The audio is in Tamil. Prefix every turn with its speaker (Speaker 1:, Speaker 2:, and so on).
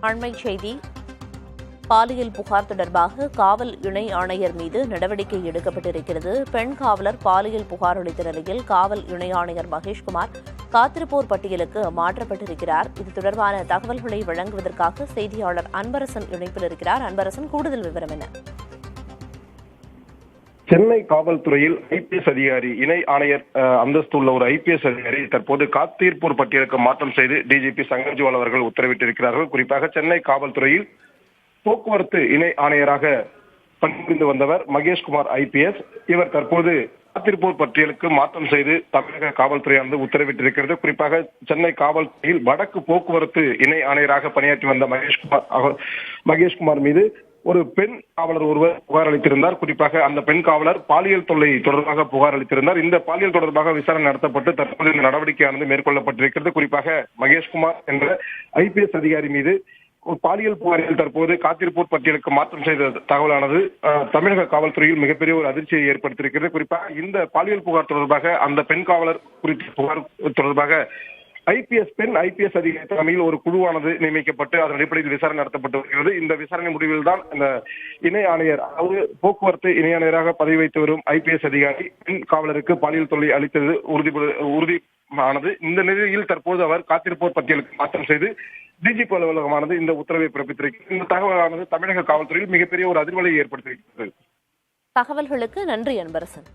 Speaker 1: அண்மைச் செய்தி. பாலியல் புகார் தொடர்பாக காவல் இணை ஆணையர் மீது நடவடிக்கை எடுக்கப்பட்டிருக்கிறது. பெண் காவலர் பாலியல் புகார் அளித்த நிலையில் காவல் இணை ஆணையர் மகேஷ்குமார் காத்திருப்போர் பட்டியலுக்கு மாற்றப்பட்டிருக்கிறார். இது தொடர்பான தகவல்களை வழங்குவதற்காக செய்தியாளர் அன்பரசன் இணைப்பில் இருக்கிறார். அன்பரசன், கூடுதல் விவரம் என்ன?
Speaker 2: சென்னை காவல்துறையில் ஐபிஎஸ் அதிகாரி, இணை ஆணையர் அந்தஸ்து உள்ள ஒரு ஐபிஎஸ் அதிகாரி தற்போது காத்திருப்போர் பட்டியலுக்கு மாற்றம் செய்து டிஜிபி சங்கர்ஜுவால் அவர்கள் உத்தரவிட்டிருக்கிறார்கள். குறிப்பாக சென்னை காவல்துறையில் போக்குவரத்து இணை ஆணையராக பணிபுரிந்து வந்தவர் மகேஷ்குமார் ஐபிஎஸ். இவர் தற்போது காத்திருப்போர் பட்டியலுக்கு மாற்றம் செய்து தமிழக காவல்துறையானது உத்தரவிட்டிருக்கிறது. குறிப்பாக சென்னை காவல்துறையில் வடக்கு போக்குவரத்து இணை ஆணையராக பணியாற்றி வந்த மகேஷ்குமார் மீது ஒரு பெண் காவலர் ஒருவர் புகார் அளித்திருந்தார். குறிப்பாக அந்த பெண் காவலர் பாலியல் தொல்லை தொடர்பாக புகார் அளித்திருந்தார். இந்த பாலியல் தொடர்பாக விசாரணை நடத்தப்பட்டு தற்போது இந்த நடவடிக்கையானது மேற்கொள்ளப்பட்டிருக்கிறது. குறிப்பாக மகேஷ்குமார் என்ற ஐபிஎஸ் அதிகாரி மீது பாலியல் புகாரில் தற்போது காத்திருப்போர் பட்டியலுக்கு மாற்றம் செய்த தகவலானது தமிழக காவல்துறையில் மிகப்பெரிய ஒரு அதிர்ச்சியை ஏற்படுத்தியிருக்கிறது. குறிப்பாக இந்த பாலியல் புகார் தொடர்பாக அந்த பெண் காவலர் குறித்த புகார் தொடர்பாக பெண் ஐபிஎஸ் அதிகாரி தலைமையில் ஒரு குழுவானது நியமிக்கப்பட்டு அதன் அடிப்படையில் விசாரணை நடத்தப்பட்டு வருகிறது. இந்த விசாரணை முடிவில் தான் இந்த இணை ஆணையர், அதாவது போக்குவரத்து இணை ஆணையராக பதவி வைத்து வரும் ஐபிஎஸ் அதிகாரி பெண் காவலருக்கு பாலியல் தொல்லை அளித்தது உறுதியானது. இந்த நிலையில் தற்போது அவர் காத்திருப்போர் பட்டியலுக்கு மாற்றம் செய்து டிஜிபி அலுவலகமானது இந்த உத்தரவை பிறப்பித்திருக்கிறது. இந்த தகவலானது தமிழக காவல்துறையில் மிகப்பெரிய ஒரு அதிர்வலையை ஏற்படுத்தியிருக்கிறது.
Speaker 1: தகவல்களுக்கு நன்றி அன்பரசன்.